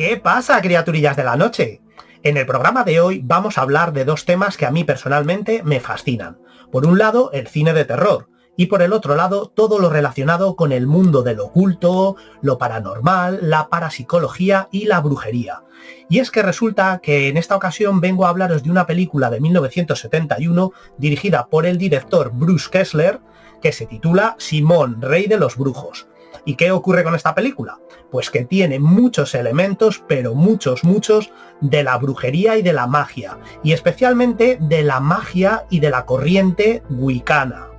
¿Qué pasa, criaturillas de la noche? En el programa de hoy vamos a hablar de dos temas que a mí personalmente me fascinan. Por un lado, el cine de terror, y por el otro lado, todo lo relacionado con el mundo del oculto, lo paranormal, la parapsicología y la brujería. Y es que resulta que en esta ocasión vengo a hablaros de una película de 1971 dirigida por el director Bruce Kessler, que se titula Simón, Rey de los Brujos. ¿Y qué ocurre con esta película? Pues que tiene muchos elementos, pero muchos, de la brujería y de la magia, y especialmente de la magia y de la corriente wicana.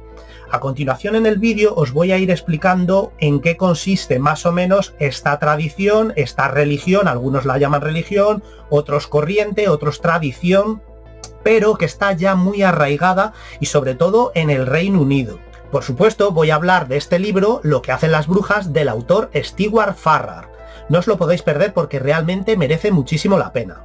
A continuación en el vídeo os voy a ir explicando en qué consiste más o menos esta tradición, esta religión, algunos la llaman religión, otros corriente, otros tradición, pero que está ya muy arraigada y sobre todo en el Reino Unido. Por supuesto, voy a hablar de este libro, Lo que hacen las brujas, del autor Stewart Farrar. No os lo podéis perder porque realmente merece muchísimo la pena.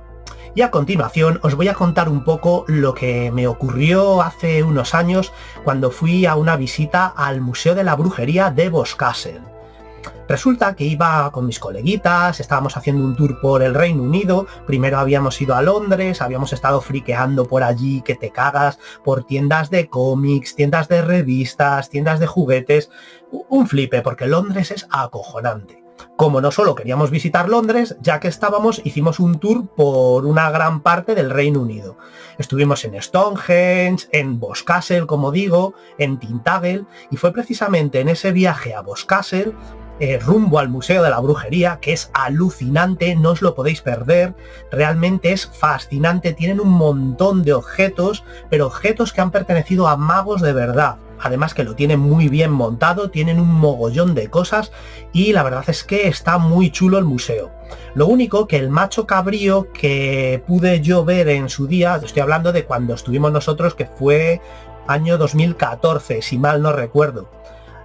Y a continuación os voy a contar un poco lo que me ocurrió hace unos años cuando fui a una visita al Museo de la Brujería de Boscastle. Resulta que iba con mis coleguitas, estábamos haciendo un tour por el Reino Unido, primero habíamos ido a Londres, habíamos estado friqueando por allí que te cagas, por tiendas de cómics, tiendas de revistas, tiendas de juguetes, un flipe, porque Londres es acojonante. Como no solo queríamos visitar Londres, ya que estábamos, hicimos un tour por una gran parte del Reino Unido. Estuvimos en Stonehenge, en Boscastle, como digo, en Tintagel, y fue precisamente en ese viaje a Boscastle, rumbo al Museo de la Brujería, que es alucinante, no os lo podéis perder, realmente es fascinante, tienen un montón de objetos, pero objetos que han pertenecido a magos de verdad. Además que lo tienen muy bien montado, tienen un mogollón de cosas y la verdad es que está muy chulo el museo. Lo único que el macho cabrío que pude yo ver en su día, estoy hablando de cuando estuvimos nosotros, que fue año 2014, si mal no recuerdo.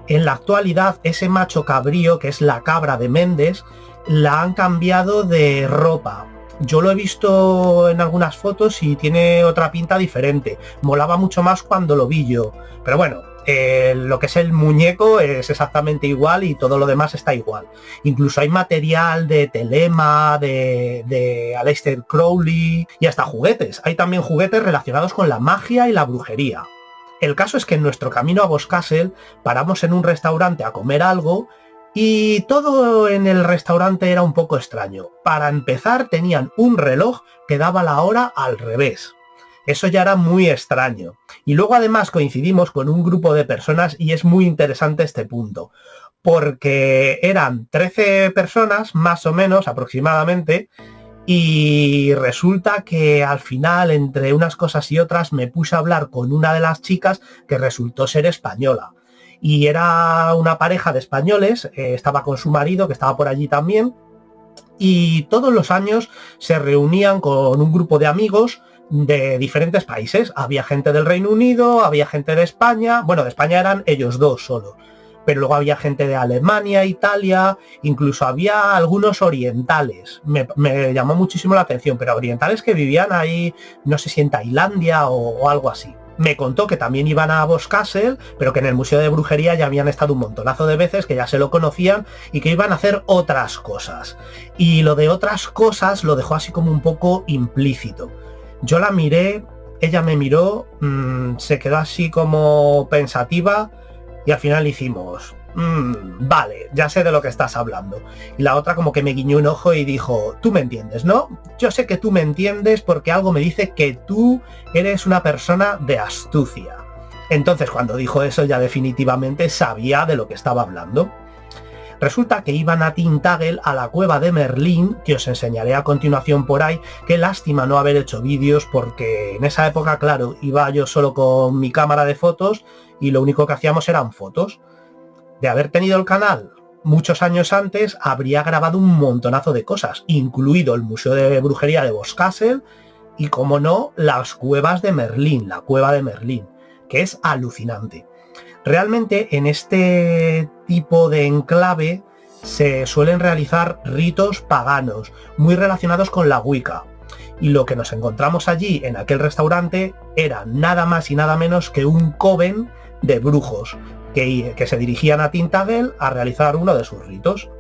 En la actualidad ese macho cabrío, que es la cabra de Mendes, la han cambiado de ropa. Yo lo he visto en algunas fotos y tiene otra pinta diferente. Molaba mucho más cuando lo vi yo. Pero bueno, lo que es el muñeco es exactamente igual y todo lo demás está igual. Incluso hay material de Telema, de Aleister Crowley y hasta juguetes. Hay también juguetes relacionados con la magia y la brujería. El caso es que en nuestro camino a Boscastle paramos en un restaurante a comer algo y todo en el restaurante era un poco extraño. Para empezar tenían un reloj que daba la hora al revés. Eso ya era muy extraño. Y luego además coincidimos con un grupo de personas y es muy interesante este punto. Porque eran 13 personas, más o menos, aproximadamente, y resulta que al final, entre unas cosas y otras, me puse a hablar con una de las chicas que resultó ser española. Y era una pareja de españoles, estaba con su marido, que estaba por allí también, y todos los años se reunían con un grupo de amigos de diferentes países. Había gente del Reino Unido, había gente de España, bueno, de España eran ellos dos solo, pero luego había gente de Alemania, Italia, incluso había algunos orientales. Me llamó muchísimo la atención, pero orientales que vivían ahí, no sé si en Tailandia o algo así. Me contó que también iban a Boscastle, pero que en el Museo de Brujería ya habían estado un montonazo de veces, que ya se lo conocían y que iban a hacer otras cosas. Y lo de otras cosas lo dejó así como un poco implícito. Yo la miré, ella me miró, se quedó así como pensativa y al final hicimos, vale, ya sé de lo que estás hablando. Y la otra como que me guiñó un ojo y dijo, tú me entiendes, ¿no? Yo sé que tú me entiendes porque algo me dice que tú eres una persona de astucia. Entonces cuando dijo eso ya definitivamente sabía de lo que estaba hablando. Resulta que iban a Tintagel, a la cueva de Merlín, que os enseñaré a continuación por ahí. Qué lástima no haber hecho vídeos porque en esa época, claro, iba yo solo con mi cámara de fotos y lo único que hacíamos eran fotos. De haber tenido el canal muchos años antes, habría grabado un montonazo de cosas, incluido el Museo de Brujería de Boscastle y, como no, las cuevas de Merlín, la cueva de Merlín, que es alucinante. Realmente en este tipo de enclave se suelen realizar ritos paganos, muy relacionados con la Wicca. Y lo que nos encontramos allí en aquel restaurante era nada más y nada menos que un coven de brujos que se dirigían a Tintagel a realizar uno de sus ritos.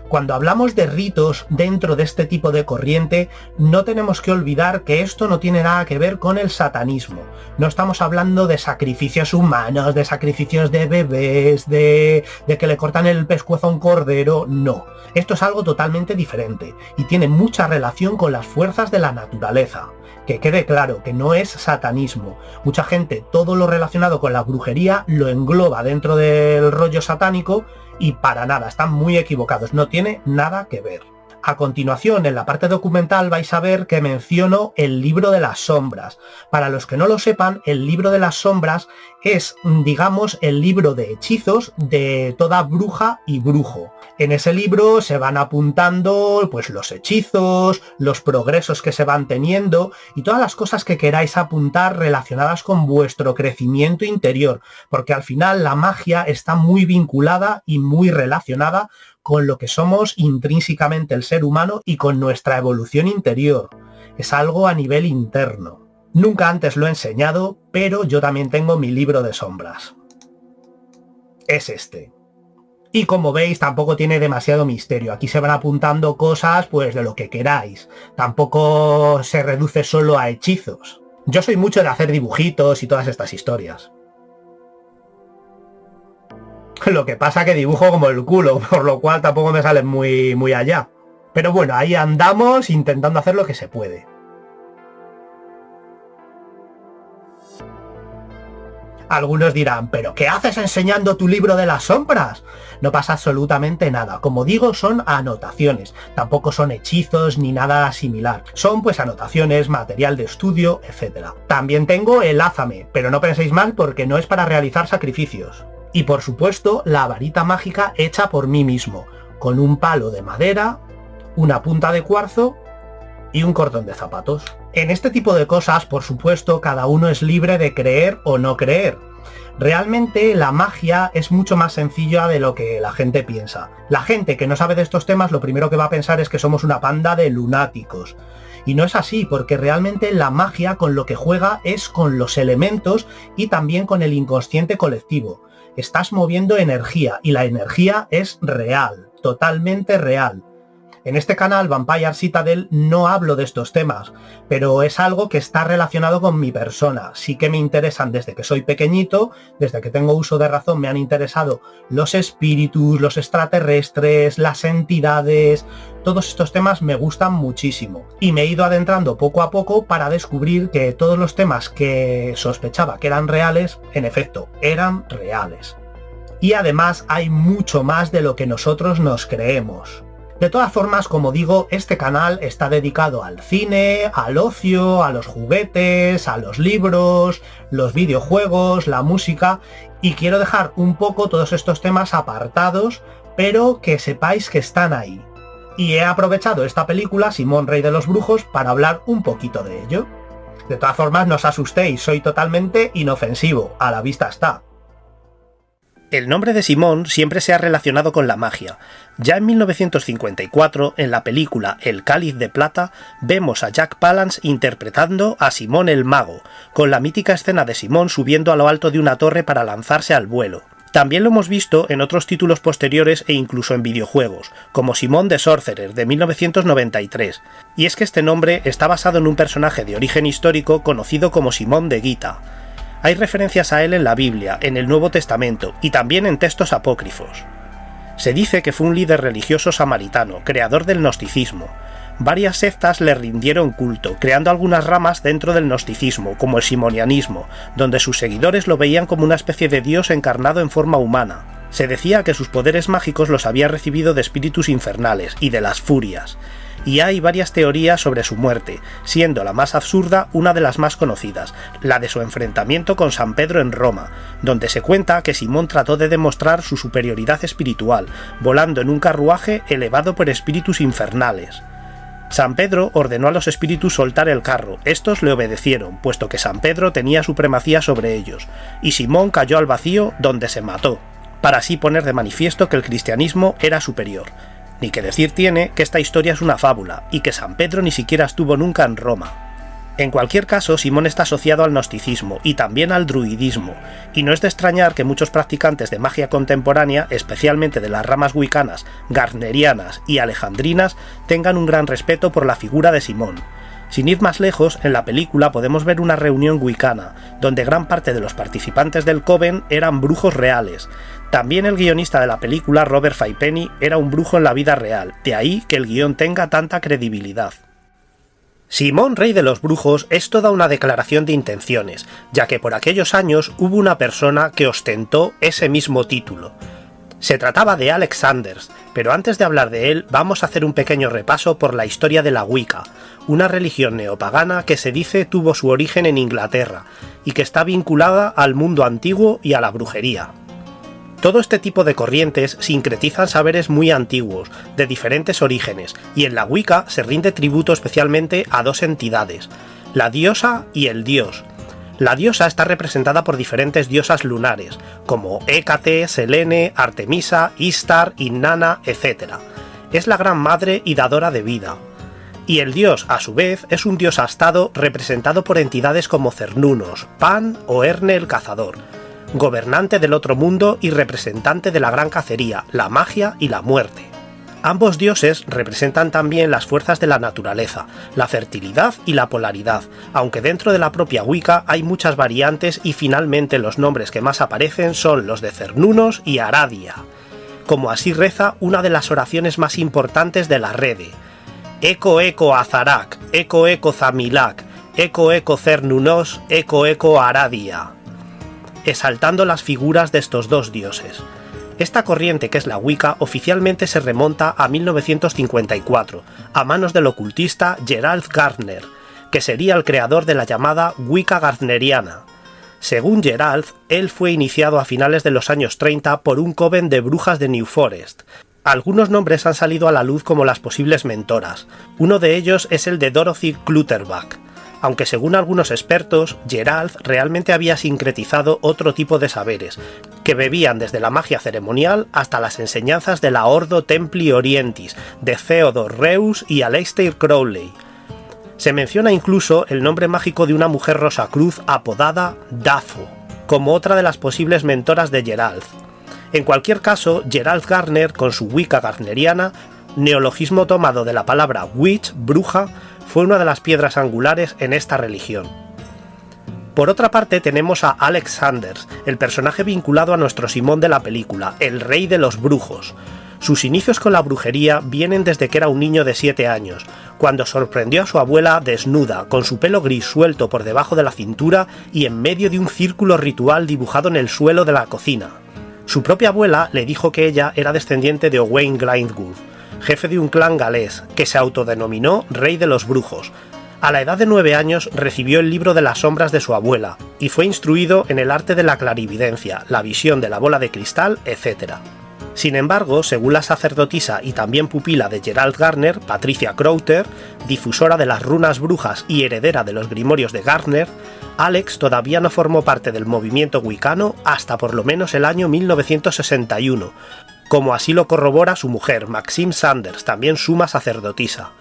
Cuando hablamos de ritos dentro de este tipo de corriente, no tenemos que olvidar que esto no tiene nada que ver con el satanismo. No estamos hablando de sacrificios humanos, de sacrificios de bebés, de que le cortan el pescuezo a un cordero, no. Esto es algo totalmente diferente y tiene mucha relación con las fuerzas de la naturaleza. Que quede claro que no es satanismo. Mucha gente todo lo relacionado con la brujería lo engloba dentro del rollo satánico y para nada, están muy equivocados, no tiene nada que ver. A continuación, en la parte documental vais a ver que menciono el libro de las sombras. Para los que no lo sepan, el libro de las sombras es, digamos, el libro de hechizos de toda bruja y brujo. En ese libro se van apuntando pues los hechizos, los progresos que se van teniendo y todas las cosas que queráis apuntar relacionadas con vuestro crecimiento interior, porque al final la magia está muy vinculada y muy relacionada con lo que somos intrínsecamente el ser humano y con nuestra evolución interior. Es algo a nivel interno. Nunca antes lo he enseñado, pero yo también tengo mi libro de sombras. Es este. Y como veis, tampoco tiene demasiado misterio. Aquí se van apuntando cosas, pues, de lo que queráis. Tampoco se reduce solo a hechizos. Yo soy mucho de hacer dibujitos y todas estas historias. Lo que pasa que dibujo como el culo, por lo cual tampoco me salen muy allá. Pero bueno, ahí andamos intentando hacer lo que se puede. Algunos dirán, ¿pero qué haces enseñando tu libro de las sombras? No pasa absolutamente nada. Como digo, son anotaciones. Tampoco son hechizos ni nada similar. Son pues anotaciones, material de estudio, etc. También tengo el ázame, pero no penséis mal porque no es para realizar sacrificios. Y por supuesto, la varita mágica hecha por mí mismo, con un palo de madera, una punta de cuarzo y un cordón de zapatos. En este tipo de cosas, por supuesto, cada uno es libre de creer o no creer. Realmente la magia es mucho más sencilla de lo que la gente piensa. La gente que no sabe de estos temas lo primero que va a pensar es que somos una panda de lunáticos. Y no es así, porque realmente la magia con lo que juega es con los elementos y también con el inconsciente colectivo. Estás moviendo energía y la energía es real, totalmente real. En este canal Vampire Citadel no hablo de estos temas, pero es algo que está relacionado con mi persona. Sí que me interesan desde que soy pequeñito, desde que tengo uso de razón me han interesado los espíritus, los extraterrestres, las entidades. Todos estos temas me gustan muchísimo y me he ido adentrando poco a poco para descubrir que todos los temas que sospechaba que eran reales, en efecto, eran reales. Y además hay mucho más de lo que nosotros nos creemos. De todas formas, como digo, este canal está dedicado al cine, al ocio, a los juguetes, a los libros, los videojuegos, la música, y quiero dejar un poco todos estos temas apartados, pero que sepáis que están ahí. Y he aprovechado esta película, Simón Rey de los Brujos, para hablar un poquito de ello. De todas formas, no os asustéis, soy totalmente inofensivo, a la vista está. El nombre de Simón siempre se ha relacionado con la magia. Ya en 1954, en la película El Cáliz de Plata, vemos a Jack Palance interpretando a Simón el Mago, con la mítica escena de Simón subiendo a lo alto de una torre para lanzarse al vuelo. También lo hemos visto en otros títulos posteriores e incluso en videojuegos, como Simón the Sorcerer de 1993, y es que este nombre está basado en un personaje de origen histórico conocido como Simón de Gita. Hay referencias a él en la Biblia, en el Nuevo Testamento y también en textos apócrifos. Se dice que fue un líder religioso samaritano, creador del gnosticismo. Varias sectas le rindieron culto, creando algunas ramas dentro del gnosticismo, como el simonianismo, donde sus seguidores lo veían como una especie de dios encarnado en forma humana. Se decía que sus poderes mágicos los había recibido de espíritus infernales y de las furias. Y hay varias teorías sobre su muerte, siendo la más absurda una de las más conocidas, la de su enfrentamiento con San Pedro en Roma, donde se cuenta que Simón trató de demostrar su superioridad espiritual, volando en un carruaje elevado por espíritus infernales. San Pedro ordenó a los espíritus soltar el carro, estos le obedecieron, puesto que San Pedro tenía supremacía sobre ellos, y Simón cayó al vacío donde se mató, para así poner de manifiesto que el cristianismo era superior. Ni que decir tiene que esta historia es una fábula, y que San Pedro ni siquiera estuvo nunca en Roma. En cualquier caso, Simón está asociado al gnosticismo y también al druidismo, y no es de extrañar que muchos practicantes de magia contemporánea, especialmente de las ramas wiccanas, garnerianas y alejandrinas, tengan un gran respeto por la figura de Simón. Sin ir más lejos, en la película podemos ver una reunión wiccana, donde gran parte de los participantes del coven eran brujos reales. También el guionista de la película, Robert Faipenny, era un brujo en la vida real, de ahí que el guión tenga tanta credibilidad. Simón, rey de los brujos, es toda una declaración de intenciones, ya que por aquellos años hubo una persona que ostentó ese mismo título. Se trataba de Alex Sanders, pero antes de hablar de él vamos a hacer un pequeño repaso por la historia de la Wicca, una religión neopagana que se dice tuvo su origen en Inglaterra y que está vinculada al mundo antiguo y a la brujería. Todo este tipo de corrientes sincretizan saberes muy antiguos, de diferentes orígenes, y en la Wicca se rinde tributo especialmente a dos entidades, la diosa y el dios. La diosa está representada por diferentes diosas lunares, como Hécate, Selene, Artemisa, Istar, Inanna, etc. Es la gran madre y dadora de vida. Y el dios, a su vez, es un dios astado representado por entidades como Cernunnos, Pan o Erne el Cazador, gobernante del otro mundo y representante de la gran cacería, la magia y la muerte. Ambos dioses representan también las fuerzas de la naturaleza, la fertilidad y la polaridad, aunque dentro de la propia Wicca hay muchas variantes y finalmente los nombres que más aparecen son los de Cernunnos y Aradia. Como así reza una de las oraciones más importantes de la Rede: Eco Eco Azarak, Eco Eco Zamilak, Eco Eco Cernunnos, Eco Eco Aradia, exaltando las figuras de estos dos dioses. Esta corriente, que es la Wicca, oficialmente se remonta a 1954, a manos del ocultista Gerald Gardner, que sería el creador de la llamada Wicca gardneriana. Según Gerald, él fue iniciado a finales de los años 30 por un coven de brujas de New Forest. Algunos nombres han salido a la luz como las posibles mentoras. Uno de ellos es el de Dorothy Clutterbuck, aunque según algunos expertos, Gerald realmente había sincretizado otro tipo de saberes, que bebían desde la magia ceremonial hasta las enseñanzas de la Ordo Templi Orientis, de Theodore Reuss y Aleister Crowley. Se menciona incluso el nombre mágico de una mujer rosacruz apodada Dafo, como otra de las posibles mentoras de Gerald. En cualquier caso, Gerald Gardner, con su Wicca gardneriana, neologismo tomado de la palabra witch, bruja, fue una de las piedras angulares en esta religión. Por otra parte tenemos a Alex Sanders, el personaje vinculado a nuestro Simón de la película, el rey de los brujos. Sus inicios con la brujería vienen desde que era un niño de 7 años, cuando sorprendió a su abuela desnuda, con su pelo gris suelto por debajo de la cintura y en medio de un círculo ritual dibujado en el suelo de la cocina. Su propia abuela le dijo que ella era descendiente de Owain Glyndwr, jefe de un clan galés, que se autodenominó Rey de los Brujos. A la edad de 9 años recibió el libro de las sombras de su abuela, y fue instruido en el arte de la clarividencia, la visión de la bola de cristal, etc. Sin embargo, según la sacerdotisa y también pupila de Gerald Gardner, Patricia Crowther, difusora de las runas brujas y heredera de los grimorios de Gardner, Alex todavía no formó parte del movimiento wiccano hasta por lo menos el año 1961, como así lo corrobora su mujer, Maxine Sanders, también suma sacerdotisa.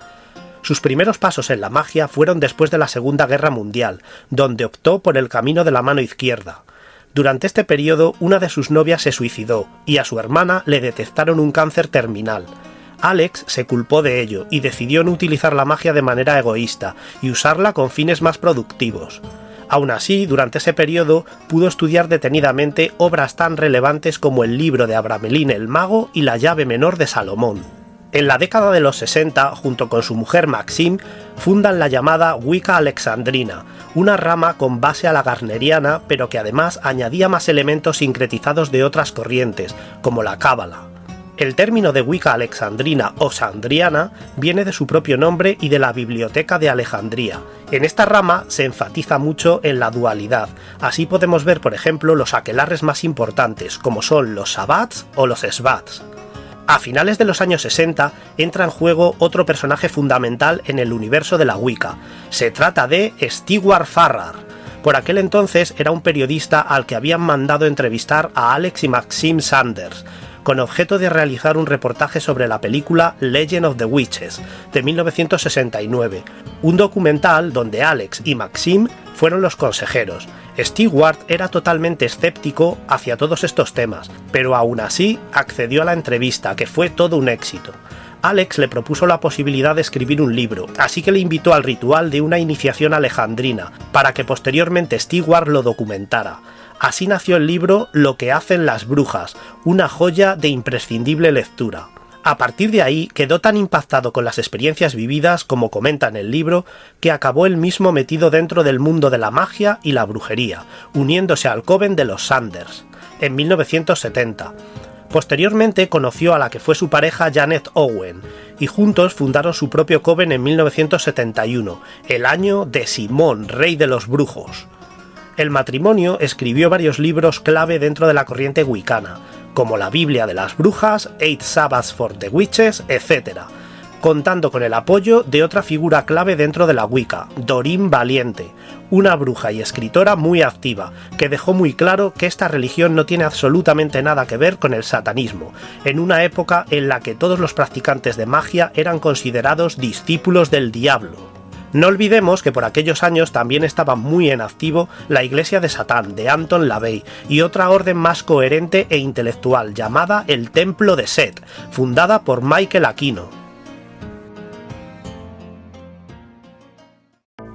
Sus primeros pasos en la magia fueron después de la Segunda Guerra Mundial, donde optó por el camino de la mano izquierda. Durante este periodo, una de sus novias se suicidó, y a su hermana le detectaron un cáncer terminal. Alex se culpó de ello, y decidió no utilizar la magia de manera egoísta, y usarla con fines más productivos. Aún así, durante ese periodo, pudo estudiar detenidamente obras tan relevantes como el libro de Abramelin el Mago y la llave menor de Salomón. En la década de los 60, junto con su mujer Maxine, fundan la llamada Wicca alexandrina, una rama con base a la gardneriana, pero que además añadía más elementos sincretizados de otras corrientes, como la cábala. El término de Wicca alexandrina o sandriana viene de su propio nombre y de la Biblioteca de Alejandría. En esta rama se enfatiza mucho en la dualidad. Así podemos ver, por ejemplo, los aquelarres más importantes, como son los sabbats o los esbats. A finales de los años 60 entra en juego otro personaje fundamental en el universo de la Wicca. Se trata de Stewart Farrar. Por aquel entonces era un periodista al que habían mandado entrevistar a Alex y Maxine Sanders. con objeto de realizar un reportaje sobre la película Legend of the Witches, de 1969, un documental donde Alex y Maxim fueron los consejeros. Stewart era totalmente escéptico hacia todos estos temas, pero aún así accedió a la entrevista, que fue todo un éxito. Alex le propuso la posibilidad de escribir un libro, así que le invitó al ritual de una iniciación alejandrina, para que posteriormente Stewart lo documentara. Así nació el libro Lo que hacen las brujas, una joya de imprescindible lectura. A partir de ahí quedó tan impactado con las experiencias vividas, como comenta en el libro, que acabó él mismo metido dentro del mundo de la magia y la brujería, uniéndose al coven de los Sanders, en 1970. Posteriormente conoció a la que fue su pareja Janet Owen, y juntos fundaron su propio coven en 1971, el año de Simón, rey de los brujos. El matrimonio escribió varios libros clave dentro de la corriente wicana, como la Biblia de las Brujas, 8 Sabbaths for the Witches, etc., contando con el apoyo de otra figura clave dentro de la Wicca, Doreen Valiente, una bruja y escritora muy activa, que dejó muy claro que esta religión no tiene absolutamente nada que ver con el satanismo, en una época en la que todos los practicantes de magia eran considerados discípulos del diablo. No olvidemos que por aquellos años también estaba muy en activo la Iglesia de Satán, de Anton LaVey, y otra orden más coherente e intelectual llamada el Templo de Set, fundada por Michael Aquino.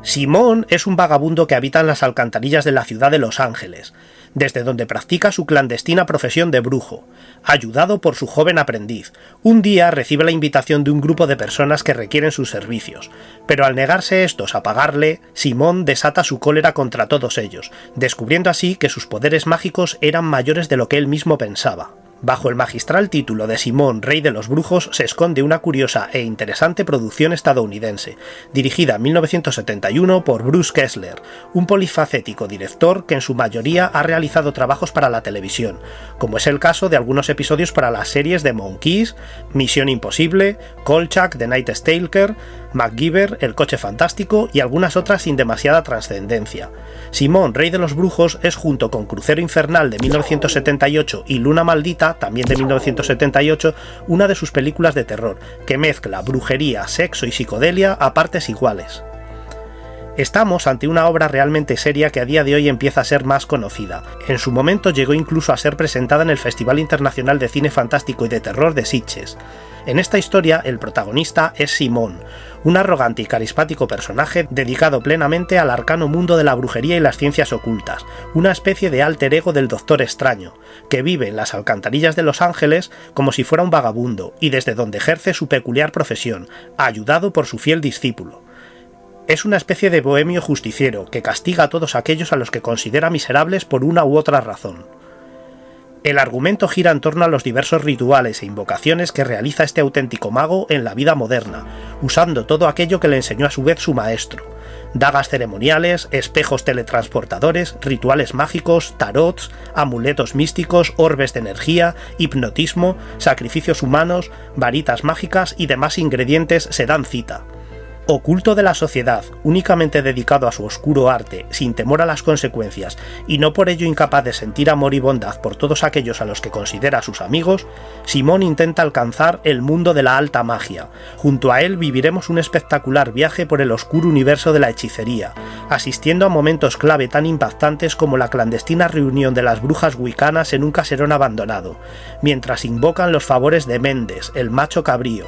Simón es un vagabundo que habita en las alcantarillas de la ciudad de Los Ángeles, desde donde practica su clandestina profesión de brujo, ayudado por su joven aprendiz. Un día recibe la invitación de un grupo de personas que requieren sus servicios, pero al negarse estos a pagarle, Simón desata su cólera contra todos ellos, descubriendo así que sus poderes mágicos eran mayores de lo que él mismo pensaba. Bajo el magistral título de Simón, rey de los brujos, se esconde una curiosa e interesante producción estadounidense, dirigida en 1971 por Bruce Kessler, un polifacético director que en su mayoría ha realizado trabajos para la televisión, como es el caso de algunos episodios para las series de Monkeys, Misión Imposible, Kolchak, The Night Stalker, MacGyver, El Coche Fantástico y algunas otras sin demasiada trascendencia. Simón, rey de los brujos, es junto con Crucero Infernal de 1978 y Luna Maldita, también de 1978, una de sus películas de terror, que mezcla brujería, sexo y psicodelia a partes iguales. Estamos ante una obra realmente seria que a día de hoy empieza a ser más conocida. En su momento llegó incluso a ser presentada en el Festival Internacional de Cine Fantástico y de Terror de Sitges. En esta historia, el protagonista es Simón, un arrogante y carismático personaje dedicado plenamente al arcano mundo de la brujería y las ciencias ocultas, una especie de alter ego del Doctor Extraño, que vive en las alcantarillas de Los Ángeles como si fuera un vagabundo y desde donde ejerce su peculiar profesión, ayudado por su fiel discípulo. Es una especie de bohemio justiciero que castiga a todos aquellos a los que considera miserables por una u otra razón. El argumento gira en torno a los diversos rituales e invocaciones que realiza este auténtico mago en la vida moderna, usando todo aquello que le enseñó a su vez su maestro: dagas ceremoniales, espejos teletransportadores, rituales mágicos, tarots, amuletos místicos, orbes de energía, hipnotismo, sacrificios humanos, varitas mágicas y demás ingredientes se dan cita. Oculto de la sociedad, únicamente dedicado a su oscuro arte, sin temor a las consecuencias, y no por ello incapaz de sentir amor y bondad por todos aquellos a los que considera sus amigos, Simón intenta alcanzar el mundo de la alta magia. Junto a él viviremos un espectacular viaje por el oscuro universo de la hechicería, asistiendo a momentos clave tan impactantes como la clandestina reunión de las brujas wicanas en un caserón abandonado, mientras invocan los favores de Méndez, el macho cabrío,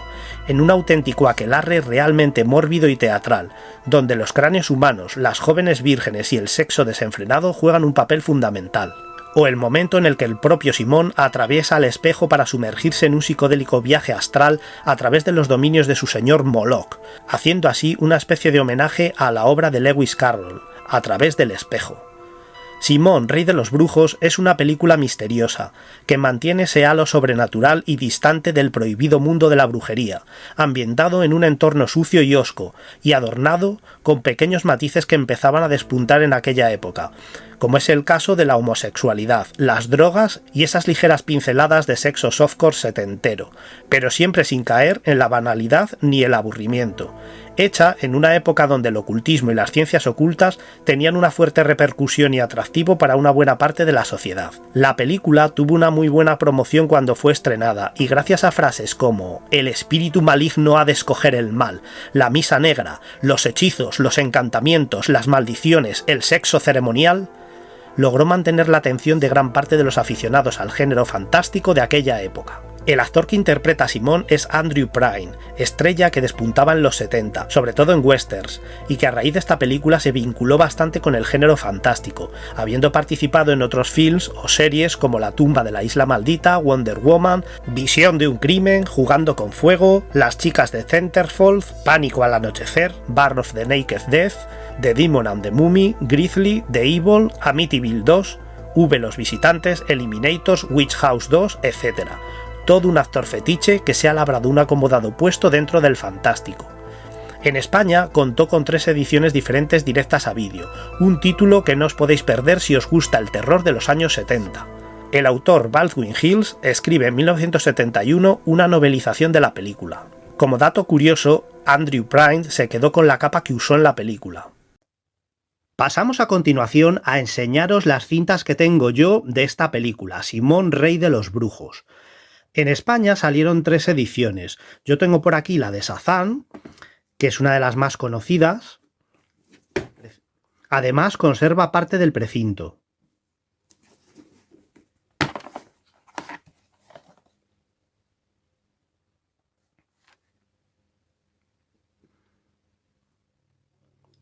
en un auténtico aquelarre realmente mórbido y teatral, donde los cráneos humanos, las jóvenes vírgenes y el sexo desenfrenado juegan un papel fundamental. O el momento en el que el propio Simón atraviesa el espejo para sumergirse en un psicodélico viaje astral a través de los dominios de su señor Moloch, haciendo así una especie de homenaje a la obra de Lewis Carroll, A través del espejo. Simón, rey de los brujos, es una película misteriosa, que mantiene ese halo sobrenatural y distante del prohibido mundo de la brujería, ambientado en un entorno sucio y hosco, y adornado con pequeños matices que empezaban a despuntar en aquella época, como es el caso de la homosexualidad, las drogas y esas ligeras pinceladas de sexo softcore setentero, pero siempre sin caer en la banalidad ni el aburrimiento. Hecha en una época donde el ocultismo y las ciencias ocultas tenían una fuerte repercusión y atractivo para una buena parte de la sociedad. La película tuvo una muy buena promoción cuando fue estrenada, y gracias a frases como "el espíritu maligno ha de escoger el mal", "la misa negra", "los hechizos", "los encantamientos", "las maldiciones", "el sexo ceremonial", logró mantener la atención de gran parte de los aficionados al género fantástico de aquella época. El actor que interpreta a Simon es Andrew Prine, estrella que despuntaba en los 70, sobre todo en westerns, y que a raíz de esta película se vinculó bastante con el género fantástico, habiendo participado en otros films o series como La tumba de la isla maldita, Wonder Woman, Visión de un crimen, Jugando con fuego, Las chicas de Centerfold, Pánico al anochecer, Barn of the Naked Death, The Demon and the Mummy, Grizzly, The Evil, Amityville 2, V los visitantes, Eliminators, Witch House 2, etc. Todo un actor fetiche que se ha labrado un acomodado puesto dentro del fantástico. En España contó con 3 ediciones diferentes directas a vídeo, un título que no os podéis perder si os gusta el terror de los años 70. El autor Baldwin Hills escribe en 1971 una novelización de la película. Como dato curioso, Andrew Prine se quedó con la capa que usó en la película. Pasamos a continuación a enseñaros las cintas que tengo yo de esta película, Simón Rey de los Brujos. En España salieron 3 ediciones. Yo tengo por aquí la de Shazam, que es una de las más conocidas. Además, conserva parte del precinto.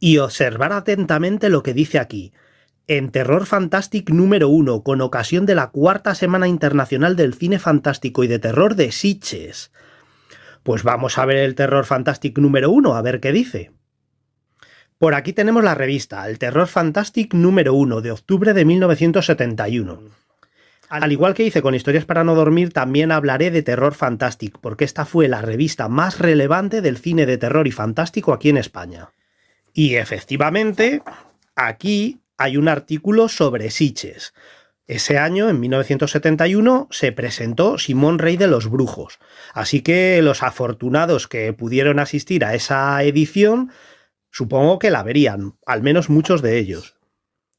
Y observar atentamente lo que dice aquí. En Terror Fantastic número 1, con ocasión de la 4ª Semana Internacional del Cine Fantástico y de Terror de Sitges. Pues vamos a ver el Terror Fantastic número 1, a ver qué dice. Por aquí tenemos la revista, el Terror Fantastic número 1, de octubre de 1971. Al igual que hice con Historias para no dormir, también hablaré de Terror Fantastic, porque esta fue la revista más relevante del cine de terror y fantástico aquí en España. Y efectivamente, aquí hay un artículo sobre Sitges. Ese año, en 1971, se presentó Simón Rey de los Brujos. Así que los afortunados que pudieron asistir a esa edición, supongo que la verían, al menos muchos de ellos.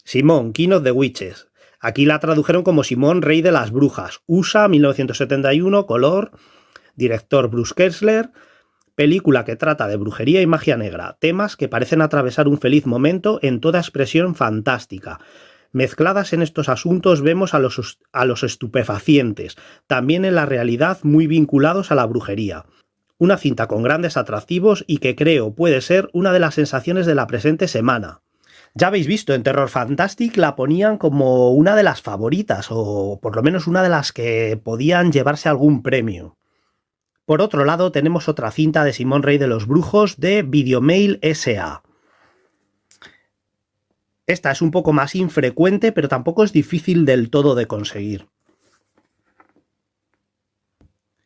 Simón, King of the Witches. Aquí la tradujeron como Simón Rey de las Brujas. USA, 1971, color, director Bruce Kessler. Película que trata de brujería y magia negra, temas que parecen atravesar un feliz momento en toda expresión fantástica. Mezcladas en estos asuntos vemos a los estupefacientes, también en la realidad muy vinculados a la brujería. Una cinta con grandes atractivos y que creo puede ser una de las sensaciones de la presente semana. Ya habéis visto, en Terror Fantastic la ponían como una de las favoritas, o por lo menos una de las que podían llevarse algún premio. Por otro lado, tenemos otra cinta de Simón Rey de los Brujos de Videomail S.A. Esta es un poco más infrecuente, pero tampoco es difícil del todo de conseguir.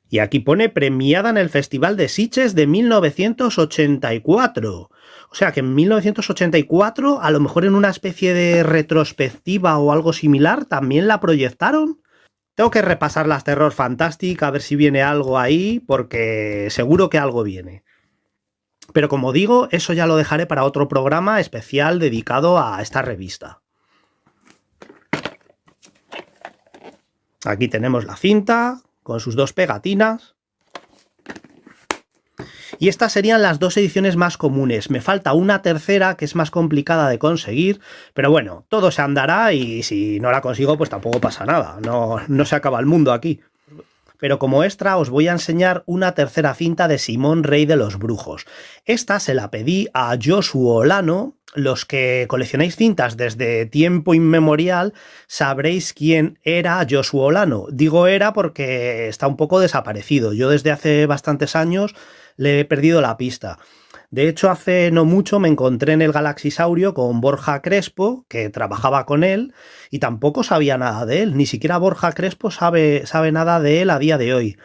Y aquí pone premiada en el Festival de Sitges de 1984. O sea que en 1984, a lo mejor en una especie de retrospectiva o algo similar, también la proyectaron. Tengo que repasar las Terror Fantastic a ver si viene algo ahí, porque seguro que algo viene. Pero como digo, eso ya lo dejaré para otro programa especial dedicado a esta revista. Aquí tenemos la cinta con sus 2 pegatinas. Y estas serían las 2 ediciones más comunes. Me falta una tercera que es más complicada de conseguir, pero bueno, todo se andará y si no la consigo pues tampoco pasa nada, no se acaba el mundo aquí. Pero como extra os voy a enseñar una tercera cinta de Simón Rey de los Brujos. Esta se la pedí a Joshua Olano. Los que coleccionáis cintas desde tiempo inmemorial sabréis quién era Joshua Olano. Digo era porque está un poco desaparecido. Yo desde hace bastantes años le he perdido la pista. De hecho, hace no mucho me encontré en el Galaxisaurio con Borja Crespo, que trabajaba con él, y tampoco sabía nada de él. Ni siquiera Borja Crespo sabe nada de él a día de hoy.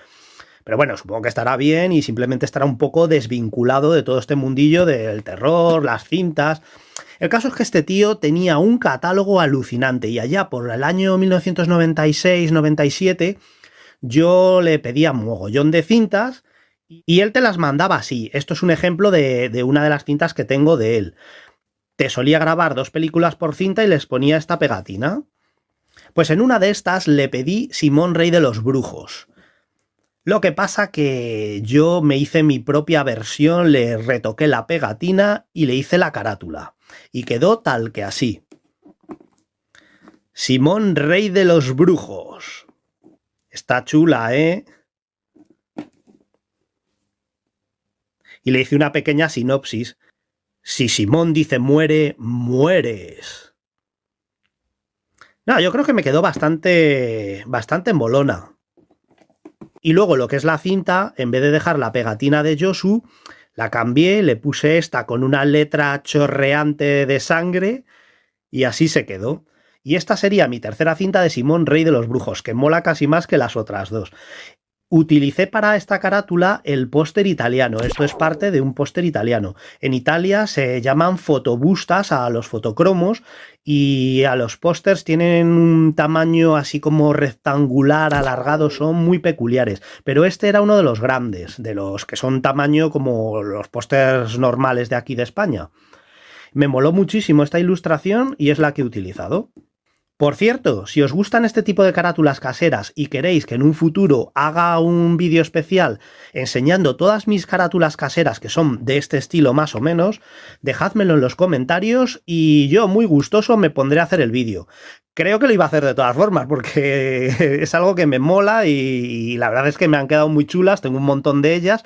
Pero bueno, supongo que estará bien y simplemente estará un poco desvinculado de todo este mundillo del terror, las cintas. El caso es que este tío tenía un catálogo alucinante y allá por el año 1996-97 yo le pedía mogollón de cintas y él te las mandaba así. Esto es un ejemplo de una de las cintas que tengo de él. Te solía grabar 2 películas por cinta y les ponía esta pegatina. Pues en una de estas le pedí Simón Rey de los Brujos. Lo que pasa que yo me hice mi propia versión, le retoqué la pegatina y le hice la carátula. Y quedó tal que así. Simón Rey de los Brujos. Está chula, ¿eh? Y le hice una pequeña sinopsis. Si Simón dice muere, mueres. No, yo creo que me quedó bastante molona. Y luego lo que es la cinta, en vez de dejar la pegatina de Josu, la cambié, le puse esta con una letra chorreante de sangre y así se quedó. Y esta sería mi tercera cinta de Simón Rey de los Brujos, que mola casi más que las otras 2. Utilicé para esta carátula el póster italiano. Esto es parte de un póster italiano. En Italia se llaman fotobustas a los fotocromos y a los pósters tienen un tamaño así como rectangular, alargado, son muy peculiares. Pero este era uno de los grandes, de los que son tamaño como los pósters normales de aquí de España. Me moló muchísimo esta ilustración y es la que he utilizado. Por cierto, si os gustan este tipo de carátulas caseras y queréis que en un futuro haga un vídeo especial enseñando todas mis carátulas caseras que son de este estilo más o menos, dejádmelo en los comentarios y yo muy gustoso me pondré a hacer el vídeo. Creo que lo iba a hacer de todas formas porque es algo que me mola y la verdad es que me han quedado muy chulas, tengo un montón de ellas.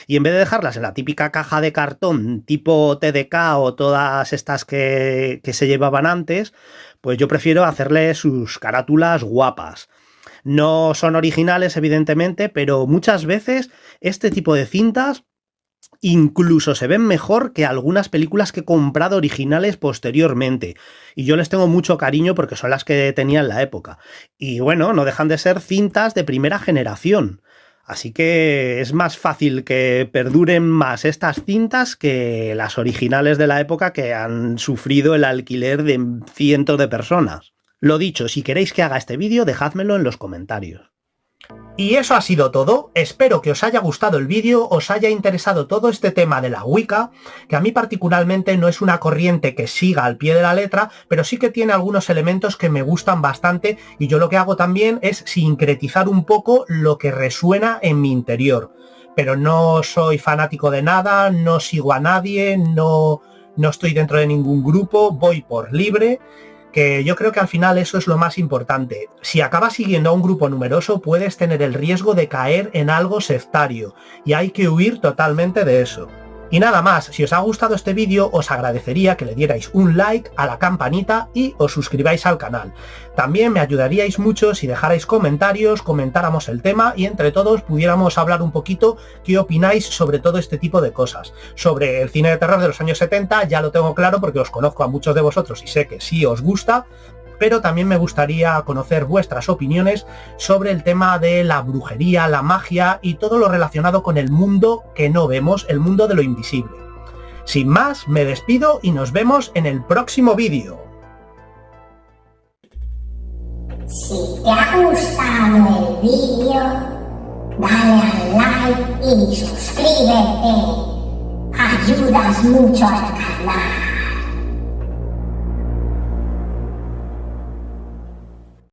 Y en vez de dejarlas en la típica caja de cartón tipo TDK o todas estas que se llevaban antes, pues yo prefiero hacerle sus carátulas guapas. No son originales, evidentemente, pero muchas veces este tipo de cintas incluso se ven mejor que algunas películas que he comprado originales posteriormente. Y yo les tengo mucho cariño porque son las que tenía en la época. Y bueno, no dejan de ser cintas de primera generación. Así que es más fácil que perduren más estas cintas que las originales de la época que han sufrido el alquiler de cientos de personas. Lo dicho, si queréis que haga este vídeo, dejádmelo en los comentarios. Y eso ha sido todo. Espero que os haya gustado el vídeo, os haya interesado todo este tema de la Wicca, que a mí particularmente no es una corriente que siga al pie de la letra, pero sí que tiene algunos elementos que me gustan bastante y yo lo que hago también es sincretizar un poco lo que resuena en mi interior. Pero no soy fanático de nada, no sigo a nadie, no estoy dentro de ningún grupo, voy por libre. Que yo creo que al final eso es lo más importante. Si acabas siguiendo a un grupo numeroso, puedes tener el riesgo de caer en algo sectario, y hay que huir totalmente de eso. Y nada más, si os ha gustado este vídeo, os agradecería que le dierais un like, a la campanita y os suscribáis al canal. También me ayudaríais mucho si dejarais comentarios, comentáramos el tema y entre todos pudiéramos hablar un poquito qué opináis sobre todo este tipo de cosas. Sobre el cine de terror de los años 70 ya lo tengo claro porque os conozco a muchos de vosotros y sé que sí os gusta, pero también me gustaría conocer vuestras opiniones sobre el tema de la brujería, la magia y todo lo relacionado con el mundo que no vemos, el mundo de lo invisible. Sin más, me despido y nos vemos en el próximo vídeo. Si te ha gustado el vídeo, dale al like y suscríbete. Ayudas mucho al canal.